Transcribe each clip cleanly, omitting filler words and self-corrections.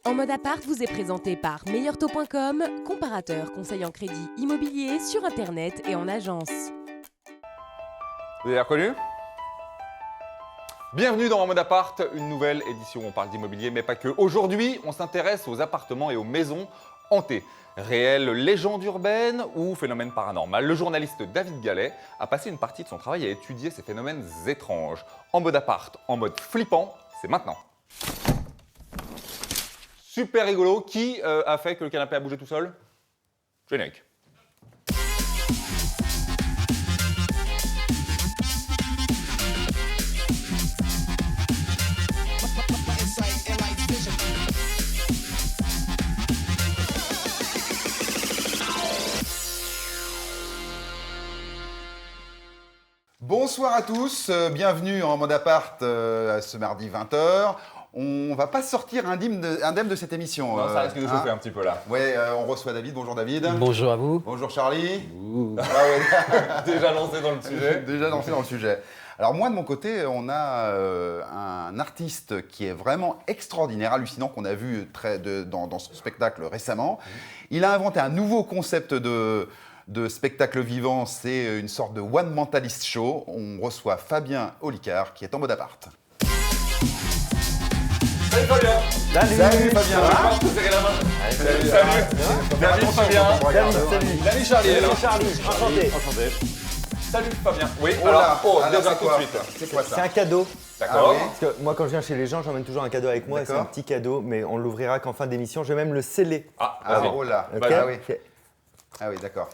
En mode appart vous est présenté par meilleurtaux.com, comparateur conseil en crédit immobilier sur internet et en agence. Vous avez reconnu? Bienvenue dans En mode appart, une nouvelle édition où on parle d'immobilier, mais pas que. Aujourd'hui, on s'intéresse aux appartements et aux maisons hantées. Réelles légendes urbaines ou phénomènes paranormaux. Le journaliste David Gallet a passé une partie de son travail à étudier ces phénomènes étranges. En mode appart, en mode flippant, c'est maintenant. Super rigolo. Qui a fait que le canapé a bougé tout seul? Générique. Bonsoir à tous, bienvenue en mode appart ce mardi 20h. On va pas sortir indemne de cette émission. Non, ça risque de chauffer un petit peu là. Ouais, on reçoit David. Bonjour David. Bonjour à vous. Bonjour Charlie. Ah ouais. Déjà lancé dans le sujet. Déjà lancé dans le sujet. Alors moi de mon côté, on a un artiste qui est vraiment extraordinaire, hallucinant, qu'on a vu dans son spectacle récemment. Il a inventé un nouveau concept de spectacle vivant, c'est une sorte de One Mentalist Show. On reçoit Fabien Olicard qui est en mode appart. Salut Fabien. Salut Fabien. Serrez la main. Salut. David Fabien. Salut Charlie. Salut Charlie, enchanté. Salut Fabien. Oui, Oh là, alors déjà c'est tout de quoi suite. C'est quoi C'est ça? un cadeau. D'accord. Ah oui. Parce que moi, quand je viens chez les gens, j'emmène toujours un cadeau avec moi. C'est D'accord. un petit cadeau, mais on l'ouvrira qu'en fin d'émission. Je vais même le sceller. Ah, Ah, vas-y. oh là. Ok. Ah oui. Ok. Ah oui, d'accord.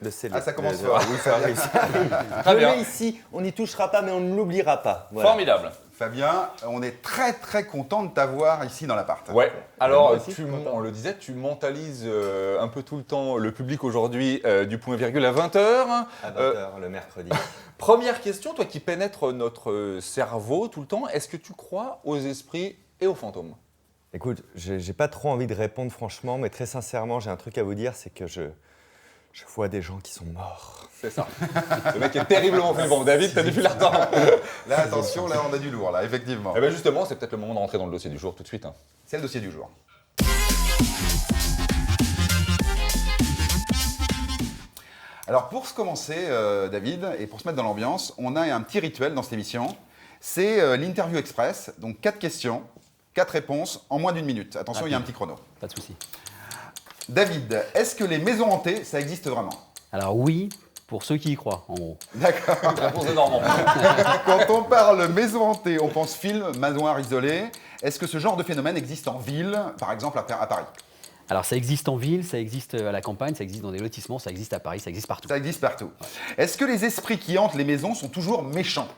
Le sceller. Ah, ça commence fort. Oui, ça arrive. Très Je le bien. mets ici. On n'y touchera pas, mais on ne l'oubliera pas. Voilà. Formidable. Fabien, on est très content de t'avoir ici dans l'appart. Ouais. Alors, Moi aussi, je suis content. on le disait, tu mentalises un peu tout le temps le public aujourd'hui du point virgule à 20h. À 20h le mercredi. Première question, toi qui pénètres notre cerveau tout le temps, est-ce que tu crois aux esprits et aux fantômes? Écoute, j'ai pas trop envie de répondre franchement, mais très sincèrement, j'ai un truc à vous dire, c'est que je vois des gens qui sont morts. C'est ça. Le mec est terriblement flippant. David, t'as dû l'attendre. Là, attention, là, on a du lourd, là, effectivement. Eh bien justement, c'est peut-être le moment de rentrer dans le dossier du jour tout de suite. C'est le dossier du jour. Alors, pour se commencer, David, et pour se mettre dans l'ambiance, on a un petit rituel dans cette émission. C'est l'interview express. Donc, 4 questions, 4 réponses en moins d'1 minute. Attention, il y a un petit chrono. Pas de souci. David, est-ce que les maisons hantées, ça existe vraiment? Alors oui, pour ceux qui y croient, en gros. D'accord. Réponse de Normand. Quand on parle maison hantée, on pense film, manoir isolé. Est-ce que ce genre de phénomène existe en ville, par exemple à Paris? Alors ça existe en ville, ça existe à la campagne, ça existe dans des lotissements, ça existe à Paris, ça existe partout. Ça existe partout. Est-ce que les esprits qui hantent les maisons sont toujours méchants?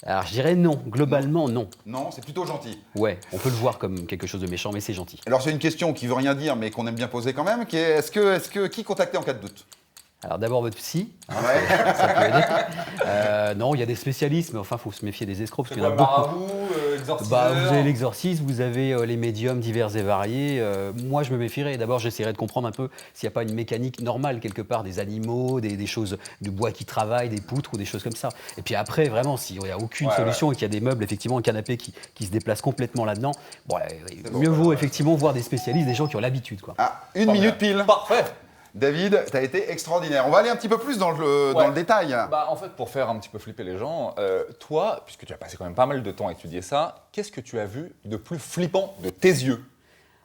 Alors je dirais non, globalement non. Non, c'est plutôt gentil. Ouais, on peut le voir comme quelque chose de méchant, mais c'est gentil. Alors c'est une question qui veut rien dire, mais qu'on aime bien poser quand même, qui est est-ce que qui contacter en cas de doute? Alors d'abord votre psy, hein, Ouais. ça peut aider. Non, il y a des spécialistes, mais enfin il faut se méfier des escrocs, parce qu'il y en a beaucoup. Marabout, exorciseur. Vous avez l'exorcisme, vous avez les médiums divers et variés. Moi, je me méfierais. D'abord, j'essaierais de comprendre un peu s'il n'y a pas une mécanique normale quelque part, des animaux, des choses de bois qui travaillent, des poutres ou des choses comme ça. Et puis après, vraiment, s'il n'y a aucune solution et qu'il y a des meubles, effectivement, un canapé qui se déplace complètement là-dedans, bon, mieux vaut effectivement voir des spécialistes, des gens qui ont l'habitude, quoi. Ah, 1 minute pile. Parfait. David, tu as été extraordinaire. On va aller un petit peu plus dans le détail. Bah, en fait, pour faire un petit peu flipper les gens, toi, puisque tu as passé quand même pas mal de temps à étudier ça, qu'est-ce que tu as vu de plus flippant de tes yeux?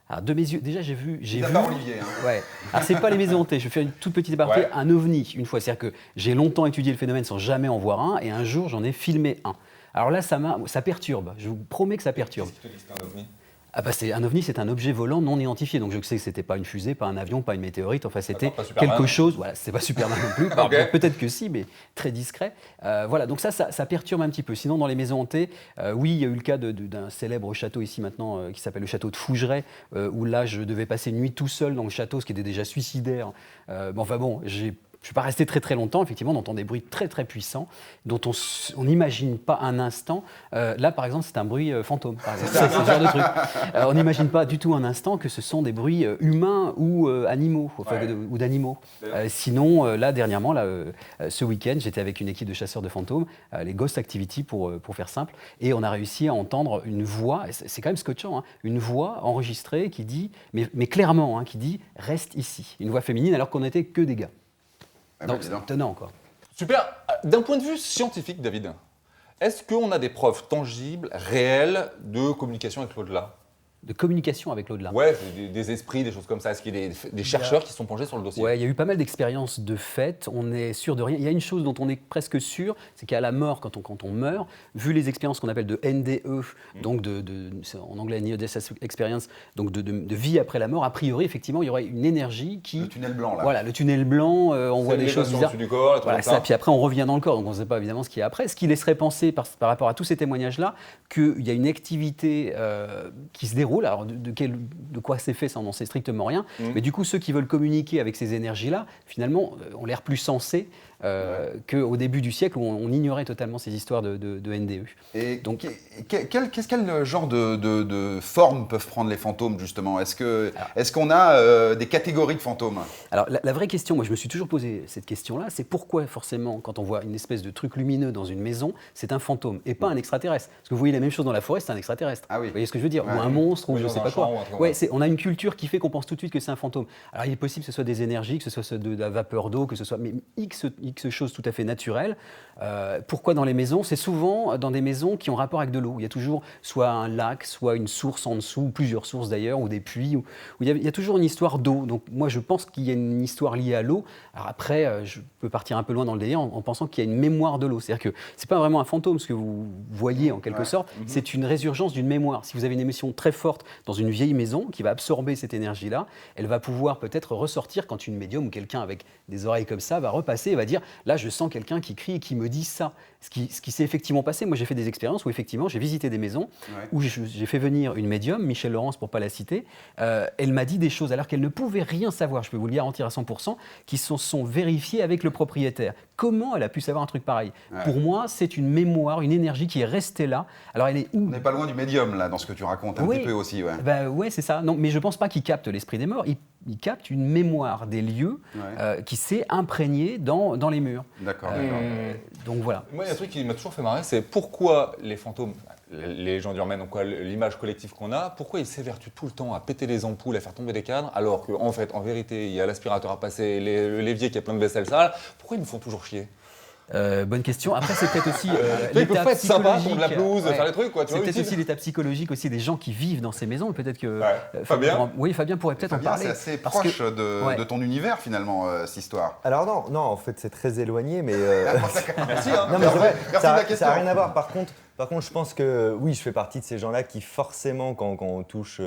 Alors, de mes yeux, déjà, j'ai vu. T'as pas Olivier. Hein. Ouais. Alors, c'est pas les maisons hantées. Je vais faire une toute petite aparté. Ouais. Un ovni, une fois. C'est-à-dire que j'ai longtemps étudié le phénomène sans jamais en voir un, et un jour, j'en ai filmé un. Alors là, ça perturbe. Je vous promets que ça perturbe. Qu'est-ce que tu te dis que c'est un ovni? Ah bah un ovni, c'est un objet volant non identifié. Donc je sais que c'était pas une fusée, pas un avion, pas une météorite. Enfin, c'était D'accord, pas Superman. quelque chose. Voilà, c'est pas Superman non plus. Enfin, Ok. peut-être que si, mais très discret. Voilà, donc ça perturbe un petit peu. Sinon, dans les maisons hantées, oui, il y a eu le cas d'un célèbre château ici maintenant qui s'appelle le château de Fougeray, où là, je devais passer une nuit tout seul dans le château, ce qui était déjà suicidaire. Mais enfin bon, j'ai je ne suis pas resté très très longtemps, effectivement, on entend des bruits très très puissants, dont on n'imagine pas un instant. Là, par exemple, c'est un bruit fantôme, par exemple. C'est ce genre de truc. On n'imagine pas du tout un instant que ce sont des bruits humains ou animaux, ou d'animaux. Sinon, là, dernièrement, ce week-end, j'étais avec une équipe de chasseurs de fantômes, les Ghost Activity pour faire simple, et on a réussi à entendre une voix, c'est quand même scotchant, hein, une voix enregistrée qui dit, mais clairement, hein, qui dit « reste ici ». Une voix féminine alors qu'on n'était que des gars. Donc c'est étonnant, quoi. Super. D'un point de vue scientifique, David, est-ce qu'on a des preuves tangibles, réelles, de communication avec l'au-delà? De communication avec l'au-delà. Ouais, des esprits, des choses comme ça. Est-ce qu'il y a des chercheurs qui se sont penchés sur le dossier? Ouais, il y a eu pas mal d'expériences de fait. On est sûr de rien. Il y a une chose dont on est presque sûr, c'est qu'à la mort, quand on meurt, vu les expériences qu'on appelle de NDE, donc en anglais Near Death Experience, donc de vie après la mort, a priori, effectivement, il y aurait une énergie qui... Le tunnel blanc, là. Voilà, le tunnel blanc, on voit des choses bizarres. Du corps, Voilà, ça. Puis après, on revient dans le corps, donc on ne sait pas évidemment ce qu'il y a après. Ce qui laisserait penser, par rapport à tous ces témoignages-là, qu'il y a une activité qui se déroule. Alors, de quoi c'est fait, ça, on n'en sait strictement rien. Mais du coup, ceux qui veulent communiquer avec ces énergies-là, finalement, ont l'air plus sensés qu'au début du siècle où on ignorait totalement ces histoires de NDE. Et donc, quel genre de forme peuvent prendre les fantômes, justement? Est-ce qu'on a des catégories de fantômes? Alors, la vraie question, moi je me suis toujours posé cette question-là, c'est pourquoi forcément, quand on voit une espèce de truc lumineux dans une maison, c'est un fantôme et pas un extraterrestre? Parce que vous voyez la même chose dans la forêt, c'est un extraterrestre. Ah oui. Vous voyez ce que je veux dire? Ou un monstre, ou je ne sais pas quoi. Ouais, on a une culture qui fait qu'on pense tout de suite que c'est un fantôme. Alors, il est possible que ce soit des énergies, que ce soit de la vapeur d'eau, que ce soit X choses tout à fait naturelles. Pourquoi dans les maisons? C'est souvent dans des maisons qui ont rapport avec de l'eau. Il y a toujours soit un lac, soit une source en dessous, ou plusieurs sources d'ailleurs, ou des puits, où il y a toujours une histoire d'eau. Donc moi je pense qu'il y a une histoire liée à l'eau. Alors après, je peux partir un peu loin dans le délire en pensant qu'il y a une mémoire de l'eau. C'est-à-dire que c'est pas vraiment un fantôme, ce que vous voyez en quelque sorte, c'est une résurgence d'une mémoire. Si vous avez une émission très forte dans une vieille maison qui va absorber cette énergie-là, elle va pouvoir peut-être ressortir quand une médium ou quelqu'un avec des oreilles comme ça va repasser et va dire « là je sens quelqu'un qui crie et qui me dit ça ». Ce qui s'est effectivement passé, moi j'ai fait des expériences où effectivement j'ai visité des maisons où j'ai fait venir une médium, Michel Laurence pour ne pas la citer, elle m'a dit des choses alors qu'elle ne pouvait rien savoir, je peux vous le garantir à 100%, qui sont vérifiées avec le propriétaire. Comment elle a pu savoir un truc pareil? Pour moi, c'est une mémoire, une énergie qui est restée là. Alors elle est où? On n'est pas loin du médium là, dans ce que tu racontes un petit peu aussi. Ouais, c'est ça. Non, mais je ne pense pas qu'il capte l'esprit des morts. Il capte une mémoire des lieux qui s'est imprégnée dans les murs. D'accord. Donc voilà. Moi, il y a un truc qui m'a toujours fait marrer, c'est pourquoi les fantômes, les gens urbaines, donc l'image collective qu'on a, pourquoi ils s'évertuent tout le temps à péter les ampoules, à faire tomber des cadres, alors qu'en fait, en vérité, il y a l'aspirateur à passer, l'évier qui a plein de vaisselle sale. Pourquoi ils nous font toujours chier? Bonne question. Après, c'est peut-être aussi ils peuvent pas être sympas, psychologique. de la pelouse, faire les trucs, quoi. C'est peut-être aussi l'état psychologique aussi des gens qui vivent dans ces maisons. Peut-être que Fabien. Fabien pourrait peut-être en parler. C'est assez proche de ton univers finalement, cette histoire. Alors non, en fait c'est très éloigné, mais Merci. non, mais c'est vrai, Merci de la question. ça n'a rien à voir. Par contre, je pense que oui, je fais partie de ces gens-là qui forcément, quand on touche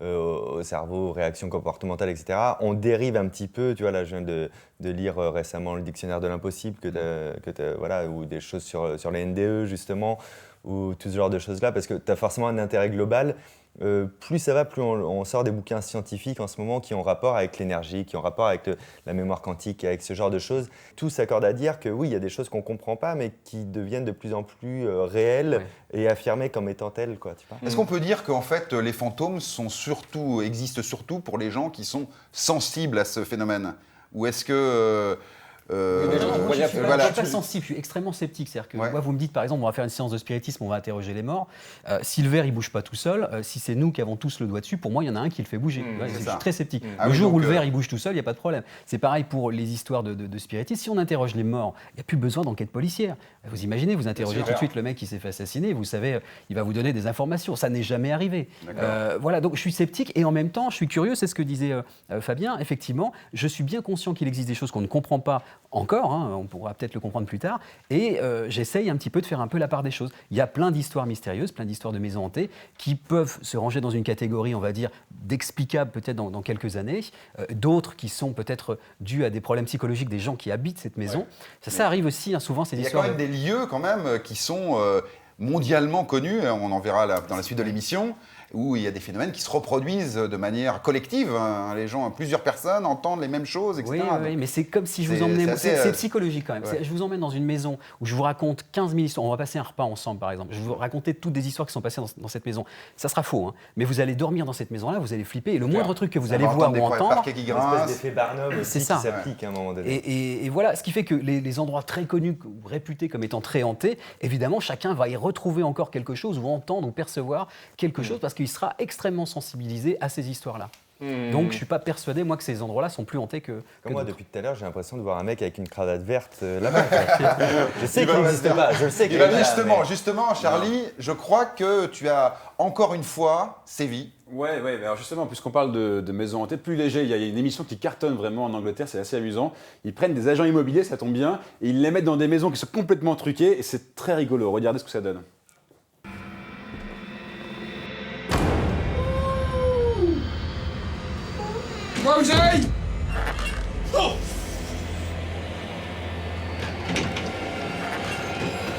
au cerveau, aux réactions comportementales, etc., on dérive un petit peu. Tu vois, là, je viens de lire récemment le dictionnaire de l'impossible, voilà, ou des choses sur les NDE, justement, ou tout ce genre de choses-là, parce que tu as forcément un intérêt global. Plus ça va, plus on sort des bouquins scientifiques en ce moment qui ont rapport avec l'énergie, qui ont rapport avec la mémoire quantique, avec ce genre de choses. Tout s'accorde à dire que oui, il y a des choses qu'on ne comprend pas, mais qui deviennent de plus en plus réelles et affirmées comme étant telles, quoi, tu vois. Est-ce qu'on peut dire qu'en fait, les fantômes existent surtout pour les gens qui sont sensibles à ce phénomène? Ou est-ce que... Je ne suis pas sensible, je suis extrêmement sceptique. C'est-à-dire que moi, vous me dites, par exemple, on va faire une séance de spiritisme, on va interroger les morts. Si le verre, il ne bouge pas tout seul, si c'est nous qui avons tous le doigt dessus, pour moi, il y en a un qui le fait bouger. Je suis très sceptique. Le jour où le verre, il bouge tout seul, il n'y a pas de problème. C'est pareil pour les histoires de spiritisme. Si on interroge les morts, il n'y a plus besoin d'enquête policière. Vous imaginez, vous interrogez tout de suite le mec qui s'est fait assassiner, vous savez, il va vous donner des informations. Ça n'est jamais arrivé. Voilà, donc je suis sceptique et en même temps, je suis curieux, c'est ce que disait Fabien. Effectivement, je suis bien conscient qu'il existe des choses qu'on ne comprend pas encore, on pourra peut-être le comprendre plus tard, et j'essaye un petit peu de faire un peu la part des choses. Il y a plein d'histoires mystérieuses, plein d'histoires de maisons hantées qui peuvent se ranger dans une catégorie, on va dire, d'explicables peut-être dans quelques années, d'autres qui sont peut-être dues à des problèmes psychologiques des gens qui habitent cette maison. Ça arrive aussi, souvent, ces histoires... Il y a quand même des lieux quand même qui sont mondialement connus, on en verra dans la suite de l'émission, où il y a des phénomènes qui se reproduisent de manière collective. Hein. Plusieurs personnes entendent les mêmes choses, etc. Oui, mais c'est comme si je vous C'est- emmenais. c'est assez, C'est psychologique quand même. ouais. Je vous emmène dans une maison où je vous raconte 15 000 histoires. On va passer un repas ensemble, par exemple. Je vais vous raconter toutes des histoires qui sont passées dans cette maison. Ça sera faux, hein. Mais vous allez dormir dans cette maison-là, vous allez flipper. Et le moindre truc que vous allez voir ou des entendre, parquets qui Une espèce grincent. d'effet Barnum aussi C'est ça. qui s'applique à un moment donné. et voilà, ce qui fait que les endroits très connus ou réputés comme étant très hantés, évidemment, chacun va y retrouver encore quelque chose ou entendre ou percevoir quelque chose parce qu'il sera extrêmement sensibilisé à ces histoires-là. Donc, je ne suis pas persuadé, moi, que ces endroits-là sont plus hantés que Comme moi, d'autres. depuis tout à l'heure, j'ai l'impression de voir un mec avec une cravate verte là-bas. Je sais qu'il n'existe pas. Je le sais qu'il existe pas, Justement, Charlie, je crois que tu as encore une fois sévi. Ouais, alors justement, puisqu'on parle de maisons hantées, plus léger, il y a une émission qui cartonne vraiment en Angleterre, c'est assez amusant. Ils prennent des agents immobiliers, ça tombe bien, et ils les mettent dans des maisons qui sont complètement truquées, et c'est très rigolo. Regardez ce que ça donne. Quoi, vous aille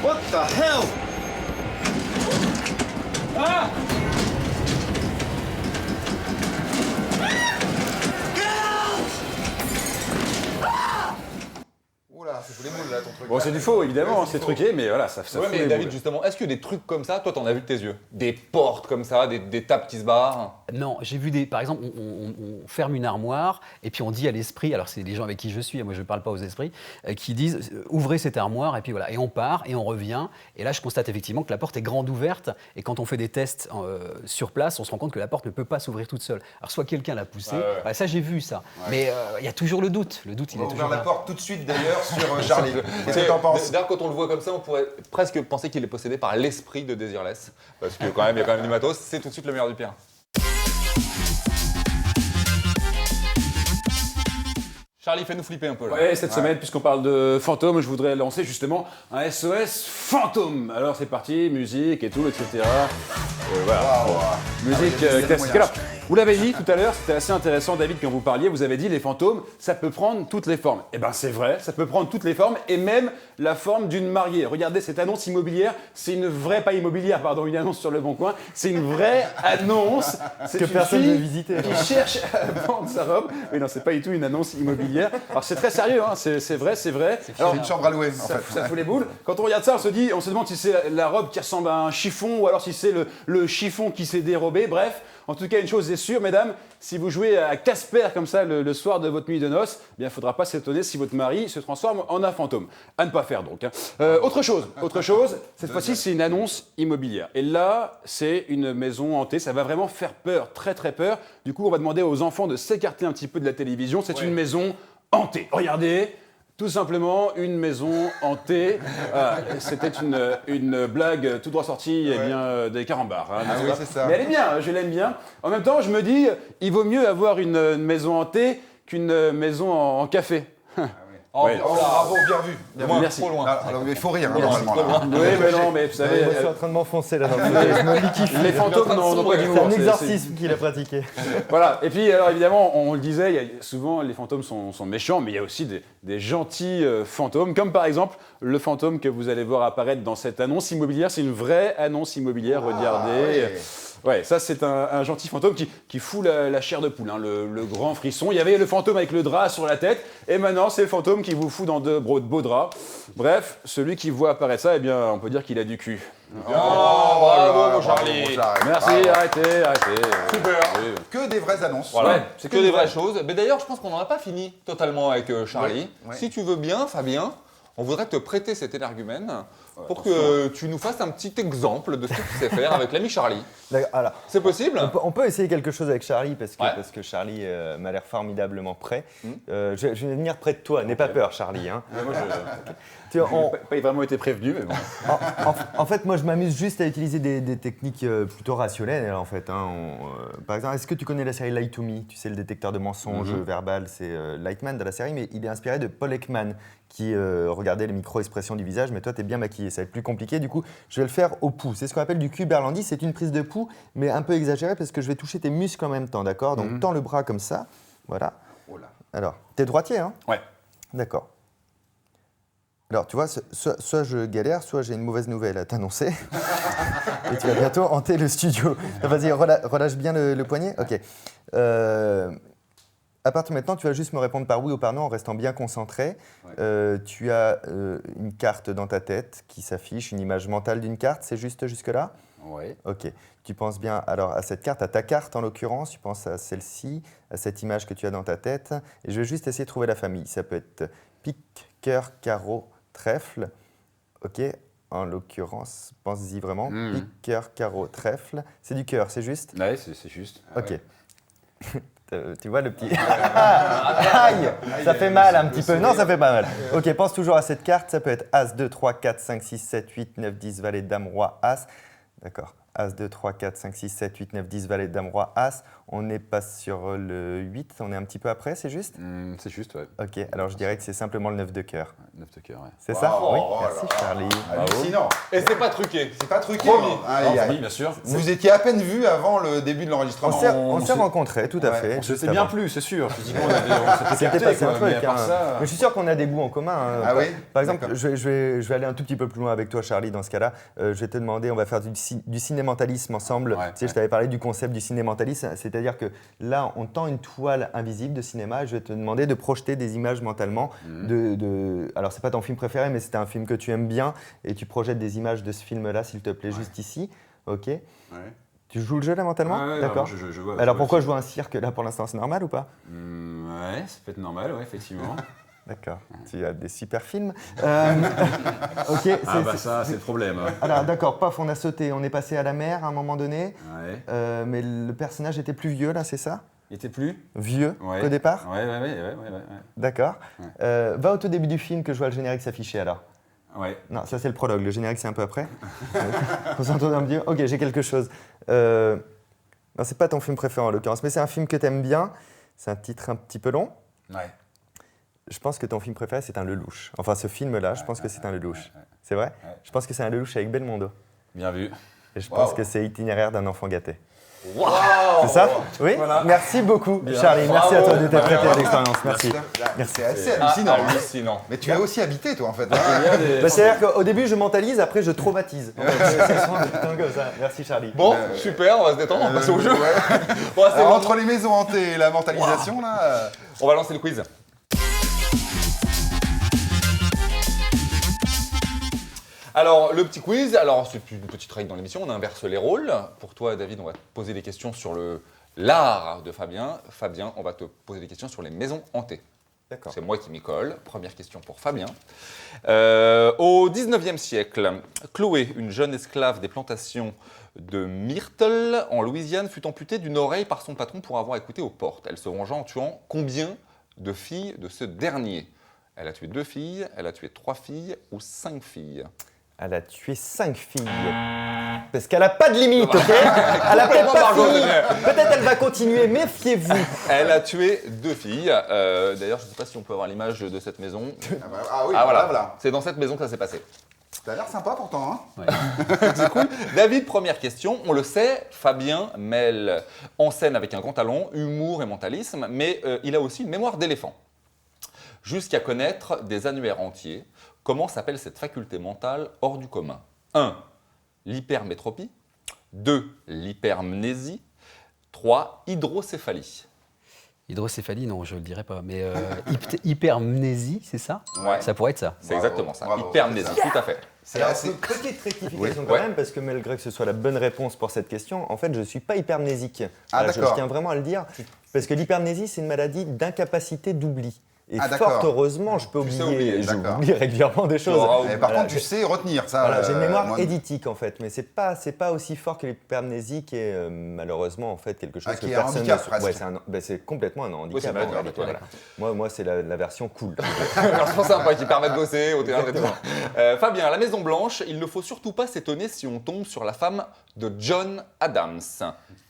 What the hell? Oula, c'est sous les moules là ton truc. Bon, c'est du faux, évidemment, c'est truqué, mais voilà, ça Ouais, fout mais les David, boules. justement, est-ce que des trucs comme ça, toi, t'en as vu de tes yeux? Des portes comme ça, des tables qui se barrent? Non, j'ai vu par exemple, on ferme une armoire et puis on dit à l'esprit, alors c'est les gens avec qui je suis, moi je ne parle pas aux esprits, qui disent ouvrez cette armoire et puis voilà, et on part et on revient. Et là je constate effectivement que la porte est grande ouverte et quand on fait des tests sur place, on se rend compte que la porte ne peut pas s'ouvrir toute seule. Alors soit quelqu'un l'a poussée, Ouais. ça j'ai vu ça, mais il y a toujours le doute. Le doute, il On est va toujours ouvrir la là. porte tout de suite d'ailleurs sur Charlie. Qu'est-ce que t'en penses? D'ailleurs, quand on le voit comme ça, on pourrait presque penser qu'il est possédé par l'esprit de Desireless. Parce que quand même, il y a quand même du matos, c'est tout de suite le meilleur du pire. Charlie, fais-nous flipper un peu là. Ouais, cette semaine, puisqu'on parle de fantômes, je voudrais lancer justement un SOS fantôme. Alors c'est parti, musique et tout, etc. Voilà. Musique classique. Alors, vous l'avez dit tout à l'heure, c'était assez intéressant, David, quand vous parliez, vous avez dit les fantômes, ça peut prendre toutes les formes. Eh ben c'est vrai, ça peut prendre toutes les formes et même la forme d'une mariée. Regardez cette annonce immobilière, c'est une vraie, pas immobilière, pardon, une annonce sur Le Bon Coin, c'est une vraie annonce. C'est Que une personne fille ne veut visiter. qui cherche à vendre sa robe. Mais non, c'est pas du tout une annonce immobilière. Alors c'est très sérieux, hein, c'est vrai, c'est vrai. Alors, C'est une chambre à louer en ça, fait. ça fout les boules. Quand on regarde ça, on se demande si c'est la robe qui ressemble à un chiffon ou alors si c'est le chiffon qui s'est dérobé. Bref, en tout cas, une chose est sûre, mesdames, si vous jouez à Casper comme ça le soir de votre nuit de noces, eh bien, il ne faudra pas s'étonner si votre mari se transforme en un fantôme. À ne pas faire donc. Hein. Autre chose, cette fois-ci, c'est une annonce immobilière. Et là, c'est une maison hantée. Ça va vraiment faire peur, très très peur. Du coup, on va demander aux enfants de s'écarter un petit peu de la télévision. C'est une maison hantée. Regardez. Tout simplement, une maison hantée. C'était une blague tout droit sortie des carambars. Hein, n'est-ce oui, pas c'est ça. Mais elle est bien, je l'aime bien. En même temps, je me dis, il vaut mieux avoir une maison hantée qu'une maison en café. Oh, Ouais. oh là, Bravo, bien vu. Bien loin, vu. Merci. trop loin. Alors, il faut rire hein, Trop loin, normalement, trop là. loin. Oui, mais non, mais vous savez, Moi, je suis en train de m'enfoncer là dans le fauteuil. Je me liquifie. les fantômes n'ont pas C'est d'humour. un c'est- exorcisme qu'il a pratiqué. Voilà, et puis alors évidemment, on le disait, souvent les fantômes sont méchants, mais il y a aussi des gentils fantômes, comme par exemple le fantôme que vous allez voir apparaître dans cette annonce immobilière. C'est une vraie annonce immobilière, regardez. ouais. Ouais, ça c'est un gentil fantôme qui fout la chair de poule, hein, le grand frisson. Il y avait le fantôme avec le drap sur la tête, et maintenant c'est le fantôme qui vous fout dans de beaux draps. Bref, celui qui voit apparaître ça, eh bien, on peut dire qu'il a du cul. Oh, bravo, mon Charlie. Bravo, Charlie. Merci, Bravo. arrêtez. Super. Oui. Que des vraies annonces. Voilà, Ouais, c'est que des vraies choses. Mais d'ailleurs, je pense qu'on n'en a pas fini totalement avec Charlie. Ouais. Si tu veux bien, Fabien, on voudrait te prêter cet énergumène pour que tu nous fasses un petit exemple de ce que tu sais faire avec l'ami Charlie. D'accord, alors, C'est possible? on peut essayer quelque chose avec Charlie parce que, Ouais. parce que Charlie m'a l'air formidablement prêt. Je vais venir près de toi. N'aie pas peur, Charlie. Hein. Moi, Tu vois, on- pas vraiment été prévenu, mais bon. en fait, moi, je m'amuse juste à utiliser des techniques plutôt rationnelles, en fait. Hein. Par exemple, est-ce que tu connais la série Lie to Me? Tu sais, le détecteur de mensonges verbal, c'est Lightman de la série, mais il est inspiré de Paul Ekman, qui regardait les micro-expressions du visage, mais toi, tu es bien maquillé, ça va être plus compliqué. Du coup, je vais le faire au pouls. C'est ce qu'on appelle du Kuberlandi, c'est une prise de pouls, mais un peu exagérée, parce que je vais toucher tes muscles en même temps, d'accord? Donc, tends le bras comme ça, voilà. Oh là. Alors, t'es droitier, hein? Ouais. D'accord. Alors, tu vois, soit je galère, soit j'ai une mauvaise nouvelle à t'annoncer. Et tu vas bientôt hanter le studio. Vas-y, relâche bien le poignet. OK. À partir de maintenant, tu vas juste me répondre par oui ou par non en restant bien concentré. Tu as une carte dans ta tête qui s'affiche, une image mentale d'une carte. C'est juste jusque-là? Oui. OK. Tu penses bien alors à cette carte, à ta carte en l'occurrence, tu penses à celle-ci, à cette image que tu as dans ta tête. Et je vais juste essayer de trouver la famille. Ça peut être pique, cœur, carreau, trèfle. OK. En l'occurrence, pense-y vraiment. Pique, cœur, carreau, trèfle. C'est du cœur, c'est juste? Ouais, c'est juste. OK. Tu vois le petit. Aïe! Ça fait mal un petit peu. Non, ça fait pas mal. OK, pense toujours à cette carte. Ça peut être As, 2, 3, 4, 5, 6, 7, 8, 9, 10, valet, dame, roi, As. D'accord. As, 2, 3, 4, 5, 6, 7, 8, 9, 10, valet, dame, roi, As. On n'est pas sur le 8, on est un petit peu après, c'est juste? C'est juste, ouais. OK, alors je dirais que c'est simplement le 9 de cœur. 9 de cœur, ouais. C'est ça? Wow, Oui, oh merci là là. Charlie. Hallucinant. Et c'est pas truqué. C'est pas truqué. Promis. non. Aïe, aïe. Oui, bien sûr. Vous étiez à peine vus avant le début de l'enregistrement. On s'est rencontrés, tout à Ouais, fait. On se juste s'était bien avant. plu, c'est sûr. Physiquement, on s'était C'était capté, passé un quoi, truc. mais à part hein. ça, Mais je suis sûr qu'on a des goûts en commun. hein. Ah oui? Par exemple, D'accord. je vais aller un tout petit peu plus loin avec toi, Charlie, dans ce cas-là. Je vais te demander, on va faire du cinémentalisme ensemble. Ouais, Tu sais, je t'avais parlé du concept du cinémentalisme, c'est-à-dire que là, on tend une toile invisible de cinéma et je vais te demander de projeter des images mentalement. Alors, c'est pas ton film préféré, mais c'est un film que tu aimes bien et tu projettes des images de ce film-là, s'il te plaît, juste ici. OK. Ouais. Tu joues le jeu là mentalement? Ouais, D'accord. je vois. Alors, pourquoi jouer un cirque là pour l'instant? C'est normal ou pas? Ouais, ça peut être normal, ouais, effectivement. D'accord. Tu as des super films. OK. Ah bah ça, c'est le problème. Hein. Alors d'accord, paf, on a sauté, on est passé à la mer à un moment donné, Ouais. mais le personnage était plus vieux là, c'est ça? Il était plus? Vieux Ouais. qu'au départ? Ouais. D'accord. Va au tout début du film que je vois le générique s'afficher alors. Ouais. Non, ça c'est le prologue, le générique c'est un peu après. On s'entend à me dire, ok, j'ai quelque chose. Non, c'est pas ton film préféré en l'occurrence, mais c'est un film que t'aimes bien, c'est un titre un petit peu long. Ouais. Je pense que ton film préféré c'est un Lelouch. Enfin ce film-là, je pense que c'est un Lelouch. C'est vrai? Ouais. Je pense que c'est un Lelouch avec Belmondo. Bien vu. Et je pense que c'est Itinéraire d'un enfant gâté. Wow. C'est ça? Oui. Voilà. Merci beaucoup, Charlie. Merci à toi de t'être prêté à l'expérience. Merci. C'est assez hallucinant. hein. Hallucinant. Mais tu as aussi habité, toi, en fait. hein. Bah, c'est-à-dire qu'au début, je mentalise, après, je traumatise. En fait, c'est souvent des trucs comme ça. Merci, Charlie. Bon, super, on va se détendre, on va passer au jeu. Ouais. Bon, c'est Alors, bon. entre les maisons hantées et la mentalisation, là. On va lancer le quiz. Alors, le petit quiz, c'est une petite règle dans l'émission, on inverse les rôles. Pour toi, David, on va te poser des questions sur l'art de Fabien. Fabien, on va te poser des questions sur les maisons hantées. D'accord. C'est moi qui m'y colle. Première question pour Fabien. Au 19e siècle, Chloé, une jeune esclave des plantations de Myrtle, en Louisiane, fut amputée d'une oreille par son patron pour avoir écouté aux portes. Elle se vengea en tuant combien de filles de ce dernier? Elle a tué 2 filles, elle a tué 3 filles ou 5 filles? Elle a tué 5 filles. Parce qu'elle n'a pas de limite, ok? Elle a peut-être pas fini. Peut-être elle va continuer, méfiez-vous. Elle a tué 2 filles. D'ailleurs, je ne sais pas si on peut avoir l'image de cette maison. Ah oui, Ah voilà, voilà. c'est dans cette maison que ça s'est passé. Ça a l'air sympa, pourtant. Hein. C'est cool. David, première question. On le sait, Fabien mêle en scène avec un grand talent, humour et mentalisme, mais il a aussi une mémoire d'éléphant. Jusqu'à connaître des annuaires entiers. Comment s'appelle cette faculté mentale hors du commun? 1. L'hypermétropie. 2. L'hypermnésie. 3. Hydrocéphalie. Hydrocéphalie, non, je ne le dirais pas. Mais hypermnésie, c'est ça? Ouais. Ça pourrait être ça. C'est exactement ça. Bravo. Hypermnésie, tout à fait. C'est Alors, assez. petite rectification Oui. quand Ouais. même, parce que malgré que ce soit la bonne réponse pour cette question, en fait, je ne suis pas hypermnésique. Ah, Voilà, je d'accord. tiens vraiment à le dire, parce que l'hypermnésie, c'est une maladie d'incapacité d'oubli. Et Ah, d'accord. fort heureusement, je peux Tu sais oublier, oublier, d'accord. j'oublie régulièrement des choses. auras Mais par Voilà, contre, tu sais retenir ça. Voilà, j'ai une mémoire moi- éditique en fait, mais c'est pas aussi fort que l'hypermnésie qui est malheureusement en fait quelque chose Ah, que qui est un personne handicap, ne presque. Ouais, c'est complètement un handicap. Oui, c'est en malade, réalité, ouais. voilà. Moi c'est la version cool. Version sympa qui permet de bosser au théâtre et tout. Fabien, à la Maison Blanche, il ne faut surtout pas s'étonner si on tombe sur la femme de John Adams.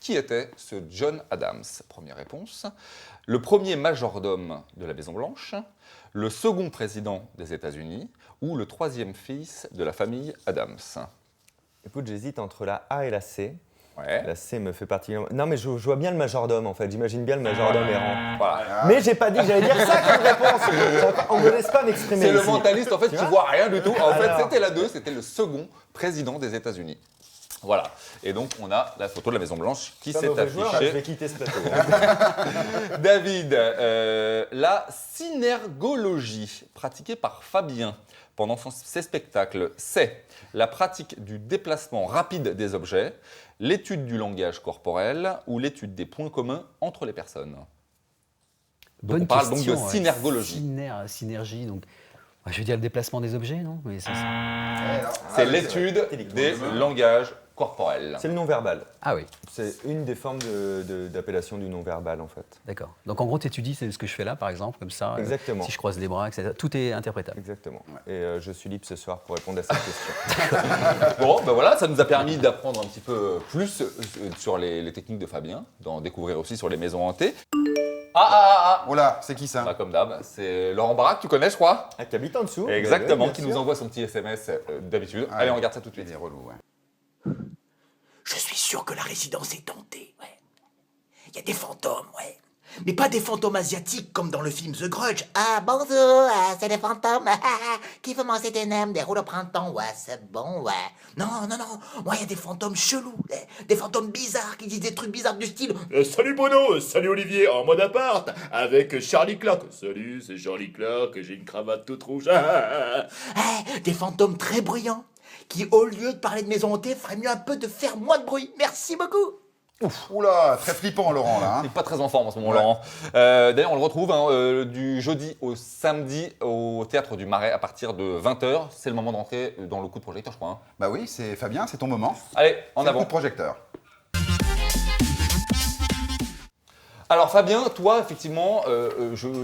Qui était ce John Adams? Première réponse. Le premier majordome de la Maison Blanche, le second président des États-Unis ou le troisième fils de la famille Adams? Écoute, j'hésite entre la A et la C. Ouais. La C me fait particulièrement. Non, mais je vois bien le majordome en fait. J'imagine bien le majordome errant. Voilà. Mais j'ai pas dit que j'allais dire ça comme réponse. On me laisse pas m'exprimer. C'est le ici. mentaliste, en fait, qui vois voit rien du tout. En fait, Alors. c'était la 2, c'était le second président des États-Unis. Voilà. Et donc, on a la photo de la Maison-Blanche qui Pas s'est mauvais joueur, là, je affichée. vais quitter ce plateau. David, la synergologie pratiquée par Fabien pendant ses spectacles, c'est la pratique du déplacement rapide des objets, l'étude du langage corporel ou l'étude des points communs entre les personnes. Bonne on parle donc question, de synergologie. Synergie, donc. Je veux dire le déplacement des objets, non? Mais C'est l'étude des langages corporels. C'est le non-verbal. Ah oui, C'est une des formes d'appellation du non-verbal en fait. d'accord. Donc en gros, tu étudies ce que je fais là, par exemple, comme ça. Exactement. Si je croise les bras, etc. Tout est interprétable. Exactement. Et je suis libre ce soir pour répondre à cette question. Bon, ben voilà, ça nous a permis d'apprendre un petit peu plus sur les techniques de Fabien, d'en découvrir aussi sur les maisons hantées. Oh là, c'est qui ça? Bah, comme d'hab, c'est Laurent Barrac, tu connais, je crois. Ah, qui habite en dessous. Exactement, bien qui sûr. nous envoie son petit SMS d'habitude. Ouais. Allez, on regarde ça tout de Il suite. est relou, ouais. Je suis sûr que la résidence est hantée, ouais. Il y a des fantômes, ouais. Mais pas des fantômes asiatiques comme dans le film The Grudge. Ah, bonjour, c'est des fantômes. Qui veut manger des nems, des roues au printemps? Ouais, c'est bon, ouais. Non. Moi, il y a des fantômes chelous, des fantômes bizarres qui disent des trucs bizarres du style. Salut Bruno, salut Olivier, en mode appart, avec Charlie Clark. Salut, c'est Charlie Clark, j'ai une cravate toute rouge. Des fantômes très bruyants qui, au lieu de parler de maison hantée, feraient mieux un peu de faire moins de bruit. Merci beaucoup. Oula, très flippant, Laurent, là. Il Hein. n'est pas très en forme en ce moment, Ouais. Laurent. D'ailleurs, on le retrouve du jeudi au samedi au Théâtre du Marais à partir de 20h. C'est le moment d'entrer dans le coup de projecteur, je crois. Hein. Bah oui, c'est Fabien, c'est ton moment. Allez, en C'est le coup avant. de projecteur. Alors Fabien, toi, effectivement,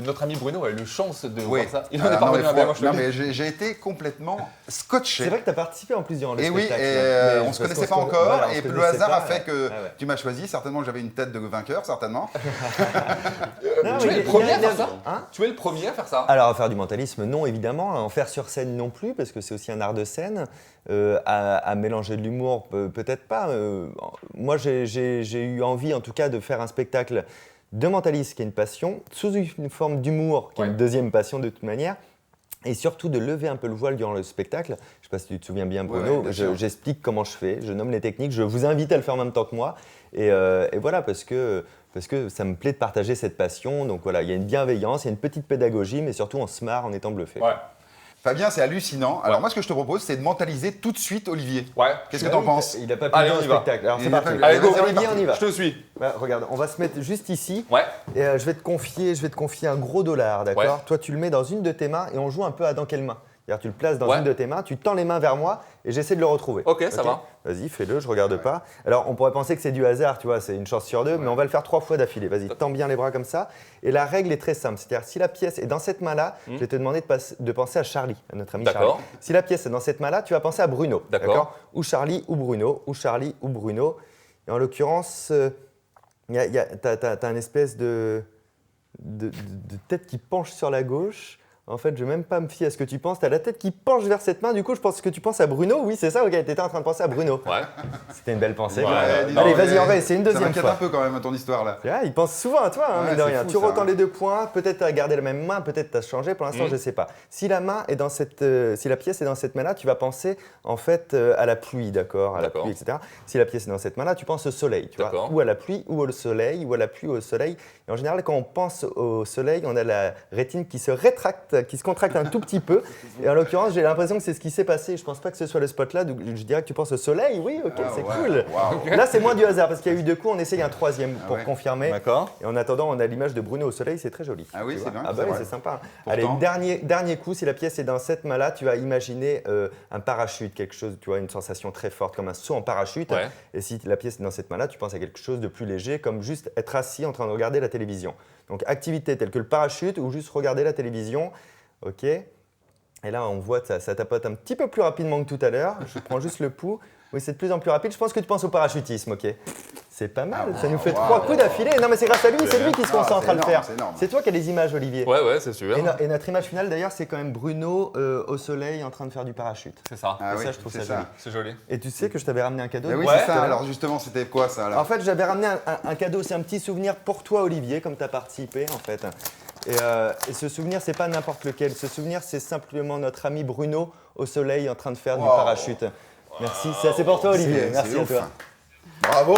notre ami Bruno a eu le chance de voir ça. Il en est Non, parvenu mais à bien, moi je te non, le dis. mais j'ai été complètement scotché. C'est vrai que tu as participé en plus durant le Et oui, spectacle. et Mais on se parce connaissait qu'on pas encore, voilà, on et se le connaissait hasard a pas, fait que ah ouais. tu m'as choisi. Certainement que j'avais une tête de vainqueur, certainement. Non, Tu mais es le il y a- premier à il y a- faire ça Hein Tu es le premier à faire ça. Alors, faire du mentalisme, non, évidemment. En faire sur scène, non plus, parce que c'est aussi un art de scène. À mélanger de l'humour, peut-être pas. Moi, j'ai eu envie, en tout cas, de faire un spectacle de mentalisme, qui est une passion, sous une forme d'humour, qui est une deuxième passion de toute manière. Et surtout de lever un peu le voile durant le spectacle. Je ne sais pas si tu te souviens bien, Bruno. Ouais, bien sûr. J'explique comment je fais, je nomme les techniques. Je vous invite à le faire en même temps que moi. Et voilà, parce que ça me plaît de partager cette passion. Donc voilà, il y a une bienveillance, il y a une petite pédagogie, mais surtout on se marre en étant bluffé. Ouais. Fabien, c'est hallucinant. Alors moi, ce que je te propose, c'est de mentaliser tout de suite Olivier. Ouais. Qu'est-ce que t'en penses? Il n'a pas pu Allez, dans on le y va. spectacle. Alors Il c'est n'a parti. pas- Allez, go, Vas-y, Olivier, on y va. Je te suis. Regarde, on va se mettre juste ici. Ouais. Et je vais te confier un gros dollar, d'accord? Ouais. Toi, tu le mets dans une de tes mains et on joue un peu à dans quelle main? C'est-à-dire, tu le places dans Ouais. une de tes mains, tu tends les mains vers moi et j'essaie de le retrouver. Ok, ça va. Vas-y, fais-le, je regarde pas. Alors, on pourrait penser que c'est du hasard, tu vois, c'est une chance sur deux, mais on va le faire 3 fois d'affilée. Vas-y, tends bien les bras comme ça. Et la règle est très simple. C'est-à-dire, si la pièce est dans cette main-là, je vais te demander de penser à Charlie, à notre ami Charlie. D'accord. Si la pièce est dans cette main-là, tu vas penser à Bruno. D'accord. Ou Charlie ou Bruno, ou Charlie ou Bruno. Et en l'occurrence, t'as une espèce de tête qui penche sur la gauche. En fait, je ne vais même pas me fier à ce que tu penses. Tu as la tête qui penche vers cette main. Du coup, je pense que tu penses à Bruno. Oui, c'est ça. Ok, tu étais en train de penser à Bruno. Ouais. C'était une belle pensée. Ouais, dis donc, Allez, vas-y, on va essayer une Ça deuxième m'inquiète fois. un peu quand même, ton histoire là. C'est vrai, il pense souvent à toi, hein, Ouais, mine de c'est rien. fou, Tu ça, retends hein. les 2 points. Peut-être tu as gardé la même main. Peut-être tu as changé. Pour l'instant, je ne sais pas. Si la main est dans si la pièce est dans cette main-là, tu vas penser en fait à la pluie, d'accord, à la D'accord. pluie, etc. Si la pièce est dans cette main-là, tu penses au soleil, tu vois, D'accord. ou à la pluie, ou au soleil, ou à la pluie, ou au soleil. Et en général, quand on pense au soleil, on a la rétine qui se rétracte, qui se contracte un tout petit peu. Et en l'occurrence, j'ai l'impression que c'est ce qui s'est passé. Je ne pense pas que ce soit le spot là. Donc je dirais que tu penses au soleil. Oui, ok, c'est ouais. cool. Waouh. Là, c'est moins du hasard parce qu'il y a eu 2 coups. On essaye un 3e pour ouais. confirmer. D'accord. Et en attendant, on a l'image de Bruno au soleil, c'est très joli. Ah oui, Tu c'est vois. bien, Ah c'est bah oui, vrai. c'est sympa. Pourtant. Allez, dernier coup, si la pièce est dans cette main-là, tu vas imaginer un parachute, quelque chose, tu vois, une sensation très forte, comme un saut en parachute. Ouais. Et si la pièce est dans cette main-là, tu penses à quelque chose de plus léger, comme juste être assis en train de regarder la télévision. Donc, activité telle que le parachute ou juste regarder la télévision. OK. Et là, on voit que ça tapote un petit peu plus rapidement que tout à l'heure. Je prends juste le pouls. Oui, c'est de plus en plus rapide. Je pense que tu penses au parachutisme, OK? C'est pas mal, ça nous fait 3 coups d'affilée. Non mais c'est grâce à lui, c'est lui qui se Non, concentre c'est à le énorme, faire. c'est énorme. C'est toi qui as les images, Olivier. Ouais, c'est sûr. Et notre image finale d'ailleurs, c'est quand même Bruno au soleil en train de faire du parachute. C'est ça. Ah Et oui, ça, je trouve c'est ça joli. C'est joli. Et tu sais que je t'avais ramené un cadeau. Mais oui, Ouais, c'est ça. c'est vrai. Alors justement, c'était quoi ça alors En fait, j'avais ramené un cadeau, c'est un petit souvenir pour toi, Olivier, comme tu as participé en fait. Et ce souvenir, c'est pas n'importe lequel. Ce souvenir, c'est simplement notre ami Bruno au soleil en train de faire du Wow. parachute. Merci, c'est pour toi, Olivier. C'est Merci à ouf. toi. Bravo.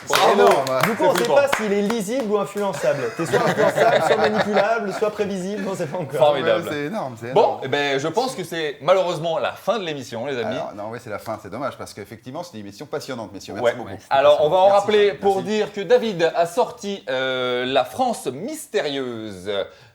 C'est Bravo. énorme. Du coup, on ne sait flippant. pas s'il est lisible ou influençable. T'es soit influençable, soit manipulable, soit prévisible, on ne sait pas encore. Formidable. Ouais, c'est énorme, c'est Bon, énorme. eh ben, je pense que c'est malheureusement la fin de l'émission, les amis. Alors, non, oui, c'est la fin, c'est dommage parce qu'effectivement, c'est une émission passionnante, messieurs. Merci Ouais. beaucoup. Alors, on va en Merci, rappeler Charles. pour Merci. dire que David a sorti La France mystérieuse,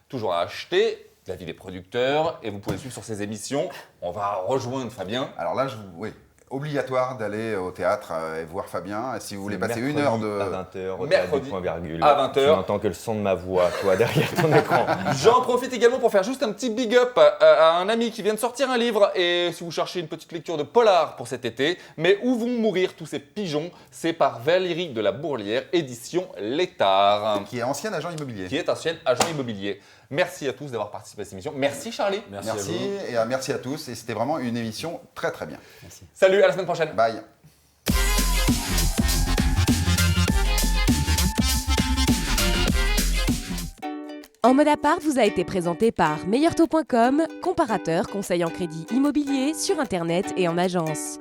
toujours à acheter. David est producteur et vous pouvez le suivre sur ses émissions. On va rejoindre Fabien. Alors là, oui, obligatoire d'aller au théâtre et voir Fabien. Et si vous voulez passer une heure de. À 20h, au Mercredi théâtre du point virgule. à 20h. Tu n'entends que le son de ma voix, toi, derrière ton écran. J'en profite également pour faire juste un petit big up à un ami qui vient de sortir un livre. Et si vous cherchez une petite lecture de polar pour cet été, mais où vont mourir tous ces pigeons, c'est par Valérie de la Bourlière, édition Létard, Qui est ancien agent immobilier. qui est ancienne agent immobilier. Merci à tous d'avoir participé à cette émission. Merci Charlie. Merci et merci à tous. Et c'était vraiment une émission très très bien. Salut, à la semaine prochaine. Bye. En mode à part vous a été présenté par meilleurtaux.com, comparateur conseil en crédit immobilier sur internet et en agence.